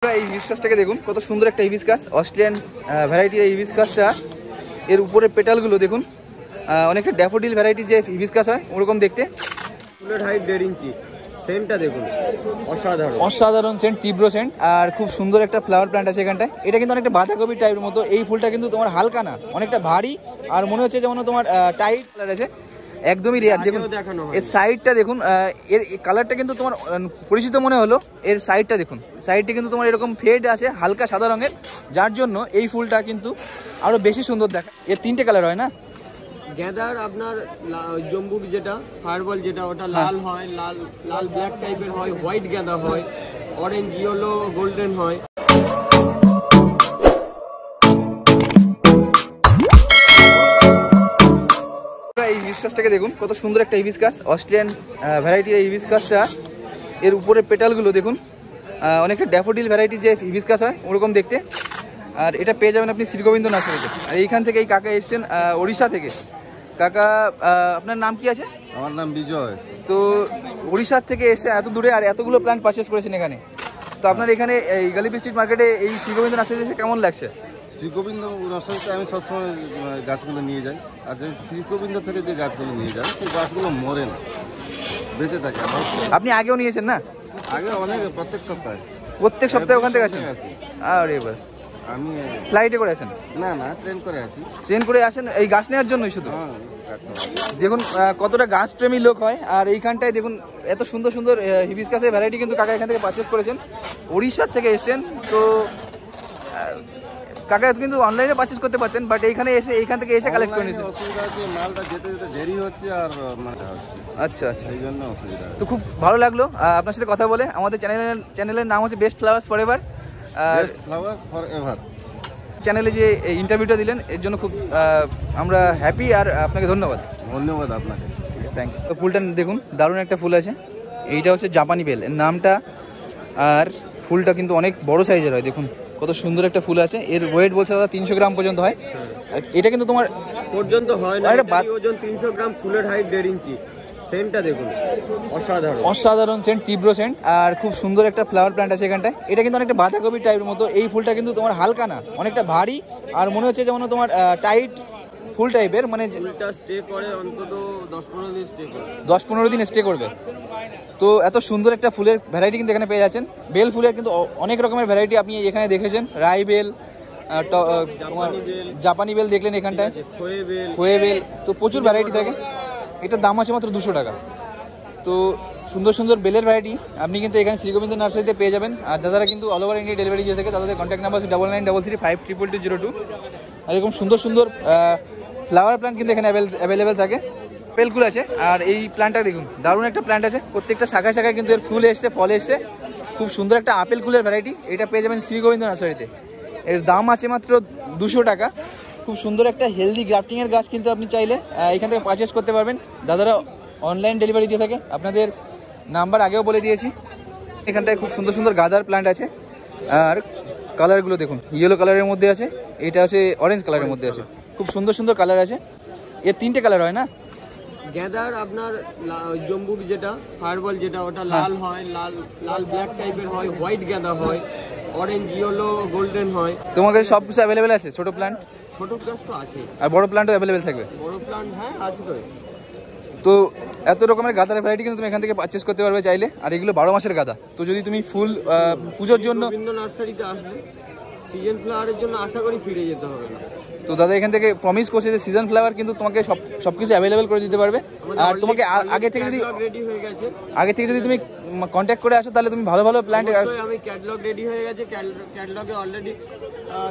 এই হিবিস্কাসটাকে দেখুন, কত সুন্দর একটা হিবিস্কাস, অস্ট্রেলিয়ান ভ্যারাইটির এই হিবিস্কাসটা। এর উপরে পেটালগুলো দেখুন, অনেকটা ড্যাফোডিল ভ্যারাইটি যে হিবিস্কাস হয় ওরকম দেখতে। ফুলের হাইট 1.5 ইঞ্চি, সেন্টটা দেখুন অসাধারণ, অসাধারণ সেন্ট, তীব্র সেন্ট, আর খুব সুন্দর একটা ফ্লাওয়ার প্ল্যান্ট আছে এখানটায়। এটা কিন্তু অনেকটা বাঁধাকপি টাইপের মতো। এই ফুলটা কিন্তু তোমার হালকা না, অনেকটা ভারী, আর মনে হচ্ছে যেমন তোমার টাইট কালার আছে, একদমই রেয়ার। দেখুন এর সাইডটা দেখুন, এর কালারটা কিন্তু তোমার পরিচিত মনে হলো। এর সাইডটা দেখুন, সাইডটা কিন্তু তোমার এরকম ফেড আছে হালকা সাদা রঙের, যার জন্য এই ফুলটা কিন্তু আরো বেশি সুন্দর দেখা। এর 3টে কালার হয় না, গ্যাদার আপনার জম্বুক যেটা, ফায়ারবল যেটা, ওটা লাল হয়, লাল ব্ল্যাক টাইপের হয়, হোয়াইট গ্যাদা হয়, অরেঞ্জ, ইয়েলো, গোল্ডেন হয়। এই হিবিস্কাসটাকে দেখুন, কত সুন্দর একটা হিবিস্কাস, অস্ট্রেলিয়ান ভ্যারাইটির এই হিবিস্কাসটা। এর উপরে পেটালগুলো দেখুন, অনেকটা ড্যাফোডিল ভ্যারাইটি যে হিবিস্কাস হয় ওরকম দেখতে। আর এটা পেয়ে যাবেন আপনি শ্রীগোবিন্দ নার্সারিতে। আর এইখান থেকে এই কাকা এসছেন ওড়িশা থেকে। কাকা, আপনার নাম কি আছে? আমার নাম বিজয়। তো ওড়িশার থেকে এসে এত দূরে আর এতগুলো প্ল্যান্ট পারচেস করেছেন এখানে। তো আপনার এখানে এই গালিব স্ট্রিট মার্কেটে এই শ্রীগোবিন্দ নার্সারিতে এসে কেমন লাগছে? শ্রীগোবিন্দ নার্সারিতে আমি সবসময় গাছগুলো নিয়ে যাই, আর যে শ্রীগোবিন্দ থেকে যে গাছগুলো নিয়ে যাই সেই গাছগুলো মরে না, বেঁচে থাকে। আপনি আগেও নিয়েছেন না? আগে অনেক, প্রত্যেক সপ্তাহে ওখান থেকে আসেন? আরে বাস, আমি ফ্লাইটে করে আসেন? না, ট্রেন করে আসি। ট্রেন করে আসেন এই গাছ নেওয়ার জন্যই শুধু? দেখুন কতটা গাছ প্রেমী লোক হয়। আর এইখানটায় দেখুন এত সুন্দর সুন্দর হিবিস্কাসের ভ্যারাইটি কিন্তু কাকা এখান থেকে পারচেস করেছেন, উড়িষ্যার থেকে এসেছেন। তো কাকা কিন্তু অনলাইনে পারচেস করতে পারছেন, বাট এইখানে এসে এইখান থেকে এসে কালেক্ট করে নিয়েছেন। অসুবিধা হচ্ছে, মালটা যেতে যেতে দেরি হচ্ছে আর মানে হচ্ছে। আচ্ছা, সেই জন্য অসুবিধা। তো খুব ভালো লাগলো আপনার সাথে কথা বলে। আমাদের চ্যানেলের নাম হচ্ছে বেস্ট ফ্লাওয়ার্স ফর এভার। চ্যানেলে যে ইন্টারভিউটা দিলেন এর জন্য খুব আমরা হ্যাপি, আর আপনাকে ধন্যবাদ। আপনাকে, থ্যাংক ইউ। ফুলটা দেখুন, দারুণ একটা ফুল আছে। এইটা হচ্ছে জাপানি বেল এর নামটা, আর ফুলটা কিন্তু অনেক বড় সাইজের হয়। দেখুন কত সুন্দর একটা ফুল আছে। এর ওয়েট বলছে দাদা 300 গ্রাম পর্যন্ত হয়। এটা কিন্তু তোমার পর্যন্ত হয় না, ওজন 300 গ্রাম, ফুলের হাইট 1.5 ইঞ্চি, সেন্টটা দেখুন অসাধারণ সেন্ট, তীব্র সেন্ট, আর খুব সুন্দর একটা ফ্লাওয়ার প্ল্যান্ট আছে এখানটায়। এটা কিন্তু অনেকটা বাঁধাকপি টাইপের মতো। এই ফুলটা কিন্তু তোমার হালকা না, অনেকটা ভারী, আর মনে হচ্ছে যেমন তোমার টাইট ফুল টাইপের। মানে ফুলটা স্টে করে অন্তত 10-15 দিন স্টে করে, 10-15 দিন স্টে করবে। তো এত সুন্দর একটা ফুলের ভ্যারাইটি কিন্তু এখানে পেয়ে যাচ্ছেন। বেল ফুলের কিন্তু অনেক রকমের ভ্যারাইটি আপনি এখানে দেখেছেন। রাই বেল, জাপানি বেল দেখলেন এখানটায়, খোয়ে বেল, তো প্রচুর ভ্যারাইটি থাকে। এটার দাম আছে মাত্র 200 টাকা। তো সুন্দর সুন্দর বেলের ভ্যারাইটি আপনি কিন্তু এখানে শ্রীগোবিন্দ নার্সারিতে পেয়ে যাবেন। আর দাদারা কিন্তু অল ওভার ইন্ডিয়া ডেলিভারি দিয়ে থাকে। তাদের কন্ট্যাক্ট নাম্বার আছে 9933522202। আর এরকম সুন্দর সুন্দর ফ্লাওয়ার প্ল্যান্ট কিন্তু এখানে অ্যাভেলেবেল থাকে। আপেলগুলো আছে, আর এই প্ল্যান্টটা দেখুন, দারুণ একটা প্ল্যান্ট আছে। প্রত্যেকটা শাখায় শাখায় কিন্তু এর ফুল এসছে, ফল এসছে। খুব সুন্দর একটা আপেল কুলের ভ্যারাইটি, এটা পেয়ে যাবেন শ্রীগোবিন্দ নার্সারিতে। এর দাম আছে মাত্র 200 টাকা। খুব সুন্দর একটা হেলদি গ্রাফটিংয়ের গাছ কিন্তু আপনি চাইলে এখান থেকে পারচেস করতে পারবেন। দাদারা অনলাইন ডেলিভারি দিয়ে থাকে, আপনাদের নাম্বার আগেও বলে দিয়েছি। এখানটায় খুব সুন্দর সুন্দর গাঁদার প্ল্যান্ট আছে। আর কালারগুলো দেখুন, ইয়েলো কালারের মধ্যে আছে, এটা আছে অরেঞ্জ কালারের মধ্যে আছে। খুব সুন্দর সুন্দর কালার আছে। এর 3টে কালার হয় না, গ্যাদার আপনার জম্বুক যেটা, ফায়ারবল যেটা, ওটা লাল হয়, লাল ব্ল্যাক টাইপের হয়, হোয়াইট গ্যাদা হয়, অরেঞ্জ, ইয়েলো, গোল্ডেন হয়। তোমার কাছে সব কিছু অ্যাভেলেবেল আছে? ছোট প্ল্যান্ট, ছোট গাছ তো আছে, আর বড় প্ল্যান্টও অ্যাভেলেবেল থাকবে? বড় প্ল্যান্ট হ্যাঁ আছে। তো এত রকমের গাঁদার ভ্যারাইটি কিন্তু তুমি এখান থেকে পারচেস করতে পারবে চাইলে। আর এগুলো 12 মাসের গাঁদা। তো যদি তুমি ফুল পুজোর জন্য শ্রীগোবিন্দ নার্সারিতে আসলে সিজন ফ্লাওয়ারের জন্য আশা করি ফিরে যেতে হবে না। তো দাদা এখান থেকে প্রমিস করছে যে সিজন ফ্লাওয়ার কিন্তু তোমাকে সব কিছু অ্যাভেলেবেল করে দিতে পারবে। আর তোমাকে আগে থেকে যদি তুমি কন্ট্যাক্ট করে আসো তাহলে তুমি ভালো ভালো প্ল্যান্ট। আমি ক্যাটালগ রেডি হয়ে গেছে, ক্যাটালগে অলরেডি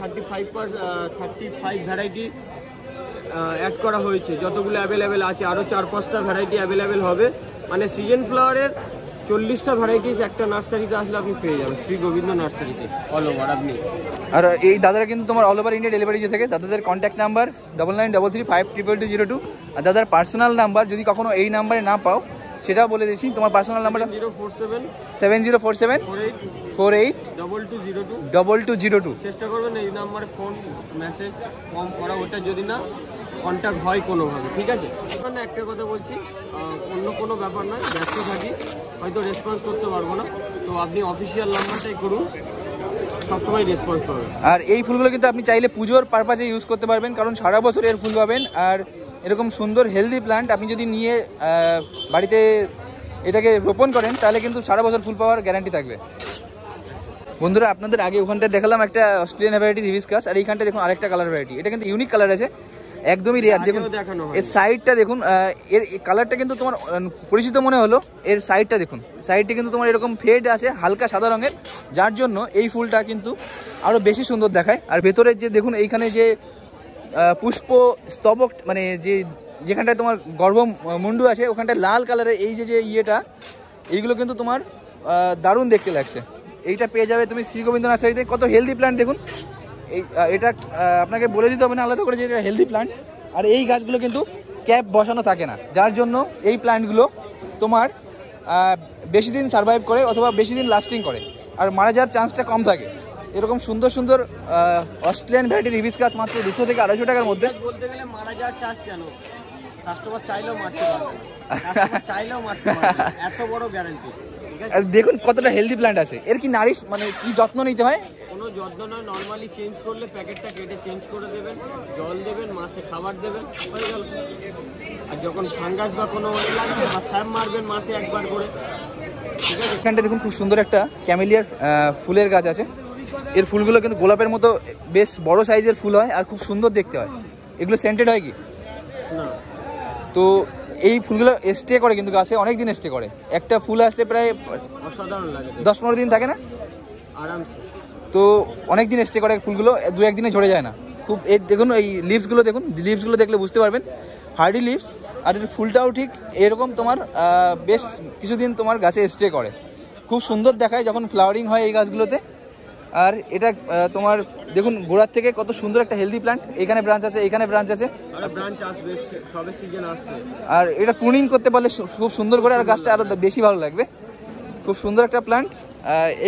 35 ভ্যারাইটি অ্যাড করা হয়েছে। যতগুলো অ্যাভেলেবেল আছে আরও 4-5টা ভ্যারাইটি অ্যাভেলেবেল হবে। মানে সিজন ফ্লাওয়ারের 40টা ভ্যারাইটিস একটা নার্সারিতে আসলে আপনি পেয়ে যাবেন শ্রীগোবিন্দ নার্সারিতে অল ওভার আপনি। আর এই দাদারা কিন্তু তোমার অল ওভার ইন্ডিয়া ডেলিভারি দিয়ে থাকে। দাদাদের কন্ট্যাক্ট নাম্বার 9933522202। আর দাদার পার্সোনাল নাম্বার যদি কখনো এই নাম্বারে না পাও সেটাও বলে দিচ্ছি। তোমার পার্সোনাল নাম্বারটা 7047482202। চেষ্টা করবেন এই নাম্বারে ফোন মেসেজ কম করা, ওটা যদি না কন্ট্যাক্ট হয় কোনোভাবে, ঠিক আছে? একটা কথা বলছি, অন্য কোনো ব্যাপার নয়, ব্যস্ত থাকি, হয়তো রেসপন্স করতে পারবো না, তো আপনি অফিসিয়াল নাম্বারটাই করুন। সবসময় রেসপন্স পাবেন। আর এই ফুলগুলো কিন্তু আপনি চাইলে পুজোর পারপাজে ইউজ করতে পারবেন, কারণ সারা বছর এর ফুল পাবেন। আর এরকম সুন্দর হেলদি প্ল্যান্ট আপনি যদি নিয়ে বাড়িতে এটাকে রোপণ করেন তাহলে কিন্তু সারা বছর ফুল পাওয়ার গ্যারান্টি থাকবে। বন্ধুরা, আপনাদের আগে ওখানটায় দেখালাম একটা অস্ট্রেলিয়ান ভ্যারাইটি হিবিস্কাস, আর এইখানটা দেখুন আরেকটা কালার ভ্যারাইটি। এটা কিন্তু ইউনিক কালার আছে, একদমই রেয়ার। দেখুন এর সাইডটা দেখুন, এর কালারটা কিন্তু তোমার পরিচিত মনে হলো। এর সাইডটা দেখুন, সাইডটা কিন্তু তোমার এরকম ফেড আছে হালকা সাদা রঙের, যার জন্য এই ফুলটা কিন্তু আরও বেশি সুন্দর দেখায়। আর ভেতরের যে দেখুন এইখানে যে পুষ্প স্তবক, মানে যেখানটায় তোমার গর্ভমুন্ডু আছে ওখানটায় লাল কালারের এই যে ইয়েটা, এইগুলো কিন্তু তোমার দারুণ দেখতে লাগছে। এইটা পেয়ে যাবে তুমি শ্রীগোবিন্দ নার্সারিতে। কত হেলদি প্ল্যান্ট দেখুন। এটা আপনাকে বলে দিতে হবে না আলাদা করে যে এটা হেলদি প্ল্যান্ট। আর এই গাছগুলো কিন্তু ক্যাপ বসানো থাকে না, যার জন্য এই প্ল্যান্টগুলো তোমার বেশি দিন সার্ভাইভ করে অথবা বেশি দিন লাস্টিং করে, আর মারা যাওয়ার চান্সটা কম থাকে। এরকম সুন্দর সুন্দর অস্ট্রেলিয়ান ভ্যারাইটির হিবিস্কাস মাত্র 200 থেকে 250 টাকার মধ্যে। বলতে গেলে মারা যাওয়ার চান্স কেন, কাস্টমার চাইলেও মারতে পারবে, কাস্টমার চাইলেও মারতে পারবে, এত বড় গ্যারান্টি। আর দেখুন কতটা হেলদি প্ল্যান্ট আছে। এর কি নারিশ, মানে কি যত্ন নিতে হয়? কোনো যত্ন নয়, নর্মালি চেঞ্জ করলে প্যাকেটটা কেটে চেঞ্জ করে দেবেন, জল দেবেন, মাসে খাবার দেবেন, হয়ে গেল। আর যখন ফাঙ্গাস বা কোনো লাগবে বা স্যাপ মারবেন মাসে একবার করে, ঠিক আছে। এখানটা দেখুন খুব সুন্দর একটা ক্যামেলিয়ার ফুলের গাছ আছে। এর ফুলগুলো কিন্তু গোলাপের মতো বেশ বড় সাইজের ফুল হয় আর খুব সুন্দর দেখতে হয়। এগুলো সেন্টেড হয় কি না? তো এই ফুলগুলো স্টে করে কিন্তু গাছে অনেক দিন স্টে করে। একটা ফুল আসলে প্রায় অসাধারণ লাগে, 10-15 দিন থাকে না আরামসে। তো অনেক দিন স্টে করে ফুলগুলো, 2-1 দিনে ঝরে যায় না। খুব এই দেখুন এই লিভসগুলো দেখুন, লিভসগুলো দেখলে বুঝতে পারবেন হার্ডি লিভস। আর এর ফুলটাও ঠিক এরকম তোমার বেশ কিছুদিন তোমার গাছে স্টে করে, খুব সুন্দর দেখায় যখন ফ্লাওয়ারিং হয় এই গাছগুলোতে। আর এটা তোমার দেখুন গোড়ার থেকে কত সুন্দর একটা হেলদি প্ল্যান্ট। এখানে ব্রাঞ্চ আছে, এখানে ব্রাঞ্চ আছে, আর ব্রাঞ্চ আসবে, সবে সিজন আসছে। আর এটা প্রুনিং করতে পারলে খুব সুন্দর করে আর গাছটা আরও বেশি ভালো লাগবে। খুব সুন্দর একটা প্ল্যান্ট।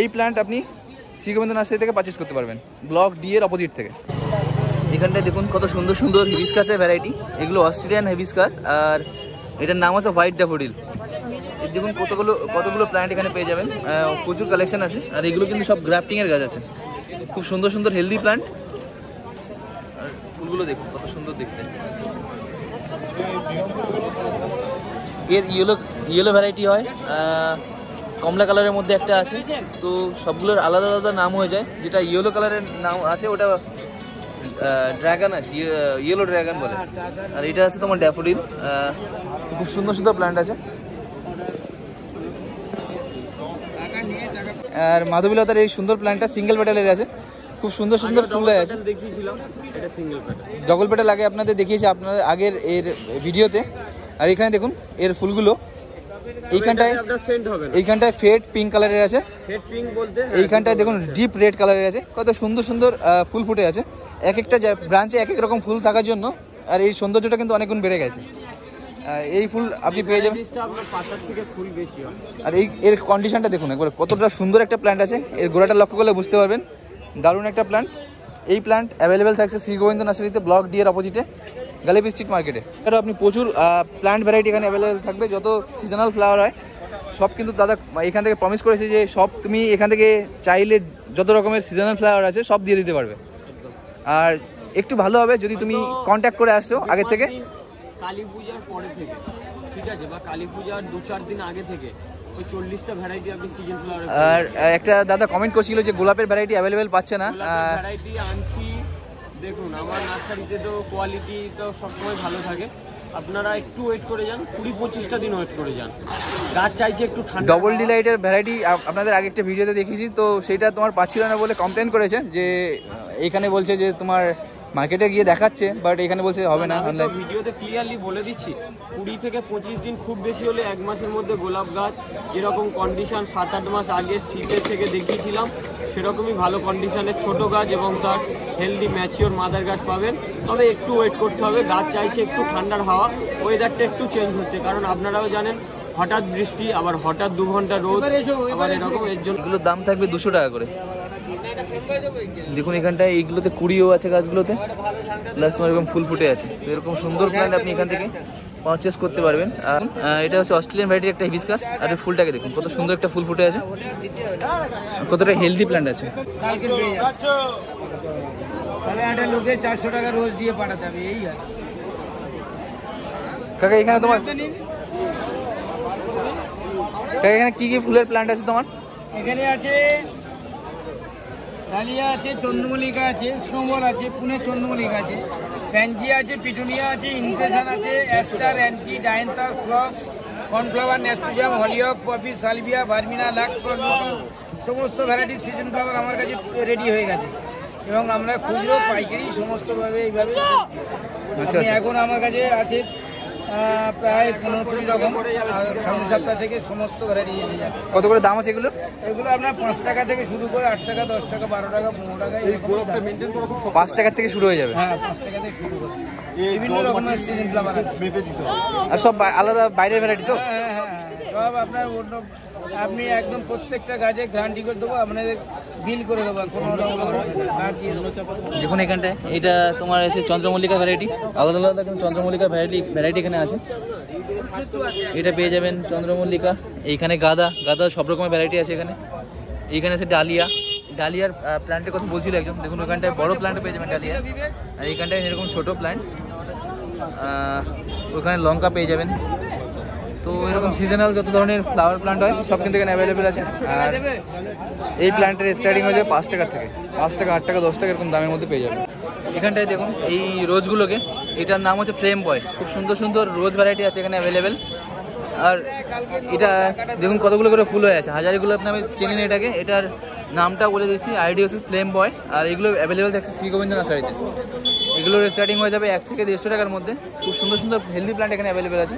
এই প্ল্যান্ট আপনি শ্রীগোবিন্দ নার্সারি থেকে পারচেস করতে পারবেন, ব্লক ডি এর অপোজিট থেকে। এখানটায় দেখুন কত সুন্দর সুন্দর হিবিস্কাসের ভ্যারাইটি। এগুলো অস্ট্রেলিয়ান হিবিস্কাস, আর এটার নাম আছে হোয়াইট ড্যাফোডিল। দেখুন কতগুলো প্ল্যান্ট এখানে পেয়ে যাবেন, প্রচুর কালেকশন আছে। আর এগুলো কিন্তু সব গ্রাফটিংয়ের গাছ আছে, খুব সুন্দর সুন্দর হেলদি প্ল্যান্ট। আর ফুলগুলো দেখুন কত সুন্দর দেখতে। এর ইয়েলো ভ্যারাইটি হয়, কমলা কালারের মধ্যে একটা আছে। তো সবগুলোর আলাদা আলাদা নাম হয়ে যায়। যেটা ইয়েলো কালারের নাম আছে ওটা ড্রাগন আছে, ইয়েলো ড্রাগন বলে। আর এটা আছে তোমার ড্যাফোডিল। খুব সুন্দর সুন্দর প্ল্যান্ট আছে। আর মাধবীলতার এই সুন্দর প্ল্যান্টটা সিঙ্গেল পেটালের আছে, খুব সুন্দর সুন্দর ফুল আছে। দেখিয়েছিলাম, এটা সিঙ্গেল পেটাল। ডবল পেটাল আগে আপনাদের দেখিয়েছি আপনার আগের এর ভিডিওতে। আর এখানে দেখুন এর ফুলগুলো এইখানটায় ফেড পিঙ্ক কালারের আছে, এইখানটায় দেখুন ডিপ রেড কালারের আছে। কত সুন্দর সুন্দর ফুল ফুটে আছে। এক একটা ব্রাঞ্চে এক এক রকম ফুল থাকার জন্য আর এই সৌন্দর্যটা কিন্তু অনেক গুণ বেড়ে গেছে। এই ফুল আপনি পেয়ে যাবেন। আর এর কন্ডিশনটা দেখুন একবার, কতটা সুন্দর একটা প্ল্যান্ট আছে। এর গোড়াটা লক্ষ্য করলে বুঝতে পারবেন, দারুণ একটা প্ল্যান্ট। এই প্ল্যান্ট অ্যাভেলেবেল থাকছে শ্রীগোবিন্দ নার্সারিতে, ব্লক ডি এর অপোজিটে, গালিব স্ট্রিট মার্কেটে। আর আপনি প্রচুর প্ল্যান্ট ভ্যারাইটি এখানে অ্যাভেলেবেল থাকবে। যত সিজনাল ফ্লাওয়ার হয় সব কিন্তু দাদা এখান থেকে প্রমিস করেছে যে সব তুমি এখান থেকে চাইলে যত রকমের সিজনাল ফ্লাওয়ার আছে সব দিয়ে দিতে পারবে। আর একটু ভালো হবে যদি তুমি কন্ট্যাক্ট করে আসছো আগে থেকে, কালী পূজার পরে থেকে, ঠিক আছে, বা কালী পূজার 2-4 দিন আগে থেকে ওই 40টা ভ্যারাইটি আপনি সিজন ফ্লাওয়ার। আর একটা দাদা কমেন্ট করছিল যে গোলাপের ভ্যারাইটি অ্যাভেলেবেল পাচ্ছে না। ভ্যারাইটি আনছি, দেখুন আমার নার্সারিতে তো কোয়ালিটি তো সবসময় ভালো থাকে। আপনারা একটু ওয়েট করে যান, 20-25টা দিন ওয়েট করে যান। গাছ চাইছে একটু ঠান্ডা। ডবল ডিলাইটের ভ্যারাইটি আপনাদের আগে একটা ভিডিওতে দেখিয়েছি, তো সেটা তোমার পাচ্ছিল না বলে কমপ্লেন করেছে যে এখানে বলছে যে তোমার মার্কেটে গিয়ে দেখাচ্ছে, বাট এখানে বলছে হবে না। আমি ভিডিওতে ক্লিয়ারলি বলে দিচ্ছি 20 থেকে 25 দিন, খুব বেশি হলে 1 মাসের মধ্যে গোলাপ গাছ যেরকম কন্ডিশন 7-8 মাস আগে শীতের থেকে দেখিয়েছিলাম সেরকমই ভালো কন্ডিশনের ছোট গাছ এবং তার হেলদি ম্যাচিওর মাদার গাছ পাবেন। তবে একটু ওয়েট করতে হবে, গাছ চাইছে একটু ঠান্ডার হাওয়া, ওয়েদারটা একটু চেঞ্জ হচ্ছে, কারণ আপনারাও জানেন হঠাৎ বৃষ্টি আবার হঠাৎ 2 ঘন্টা রোদ, আবার এরকম। এর জন্য এগুলোর দাম থাকবে 200 টাকা করে। দেখুন এখানটায় এইগুলোতে কুড়িও আছে গাছগুলোতে, প্লাস এরকম ফুল ফুটে আছে। এরকম সুন্দর প্ল্যান্ট আপনি এখান থেকে পারচেস করতে পারবেন। আর এটা হচ্ছে অস্ট্রেলিয়ান ভ্যারাইটির একটা হিবিস্কাস। আর ফুলটাকে দেখুন কত সুন্দর একটা ফুল ফুটে আছে, কতটা হেলদি প্ল্যান্ট আছে। তাহলে একটা লোকে 400 টাকা রোজ দিয়ে পাঠাতে হবে, এই আর কাকা এখানে তোমার এখানে কি কি ফুলের প্ল্যান্ট আছে তোমার? এখানে আছে ডালিয়া আছে, চন্দ্রমল্লিকা আছে, স্নোবল আছে, পুনে চন্দ্রমল্লিকা আছে, প্যানজিয়া আছে, পিটুনিয়া আছে, ইনফেশন আছে, অ্যাস্টার, অ্যান্টি, ডায়েন্থাস, ফ্লক্স, কর্নফ্লাওয়ার, নেস্টোজাম, হলিওক, পপি, সালভিয়া, ভার্মিনা, লাক্স, সমস্ত ভ্যারাইটির সিজন ফ্লাওয়ার আমার কাছে রেডি হয়ে গেছে এবং আমরা খুচরো পাইকারি সমস্তভাবে এইভাবে এখন আমার কাছে আছে প্রায় 15-20 রকম। সামনের সপ্তাহ থেকে সমস্ত ভ্যারাইটি এসে যাবে। কত করে দাম আছে এগুলো? এগুলো আপনার 5 টাকা থেকে শুরু করে 8 টাকা, 10 টাকা, 12 টাকা, 15 টাকা, 5 টাকা থেকে শুরু হয়ে যাবে। হ্যাঁ 5 টাকা থেকে শুরু করে বিভিন্ন রকমের সিজন ফ্লাওয়ার আছে। আর সব আলাদা বাইরের ভ্যারাইটি তো? হ্যাঁ হ্যাঁ সব আপনার অন্য, আপনি একদম প্রত্যেকটা গাছে গ্যারান্টি করে দেবো, আপনাদের বিল করে দেবো, কোনো রকম কার্ড দিয়ে দেবো। দেখুন এখানটায় এটা তোমার আছে চন্দ্রমল্লিকা ভ্যারাইটি, আলাদা আলাদা কিন্তু চন্দ্রমল্লিকা ভ্যারাইটি এখানে আছে। এটা পেয়ে যাবেন চন্দ্রমল্লিকা। এইখানে গাঁদা সব রকমের ভ্যারাইটি আছে এখানে। এইখানে আছে ডালিয়ার প্ল্যান্টের কথা বলছিল একজন। দেখুন ওখানটায় বড় প্ল্যান্ট পেয়ে যাবেন ডালিয়া, আর এইখানটায় এরকম ছোট প্ল্যান্ট। ওখানে লঙ্কা পেয়ে যাবেন। তো এরকম সিজনাল যত ধরনের ফ্লাওয়ার প্ল্যান্ট হয় সব কিন্তু এখানে অ্যাভেলেবেল আছে। আর এই প্ল্যান্টের স্টার্টিং হয়ে যাবে 5 টাকার থেকে, 5 টাকা, 8 টাকা, 10 টাকা এরকম দামের মধ্যে পেয়ে যাবে। এখানটায় দেখুন এই রোজগুলোকে, এটার নাম হচ্ছে ফ্লেম বয়। খুব সুন্দর সুন্দর রোজ ভ্যারাইটি আছে এখানে অ্যাভেলেবেল। আর এটা দেখুন কতগুলো করে ফুল হয়ে আছে, হাজারগুলো আপনি আমি চিনি না এটাকে। এটার নামটা বলে দিচ্ছি, আইডি হচ্ছে ফ্লেম বয়। আর এগুলো অ্যাভেলেবেল থাকছে শ্রীগোবিন্দ নার্সারিতে। এগুলোর স্টার্টিং হয়ে যাবে 1 থেকে 150 টাকার মধ্যে। খুব সুন্দর সুন্দর হেলদি প্ল্যান্ট এখানে অ্যাভেলেবেল আছে।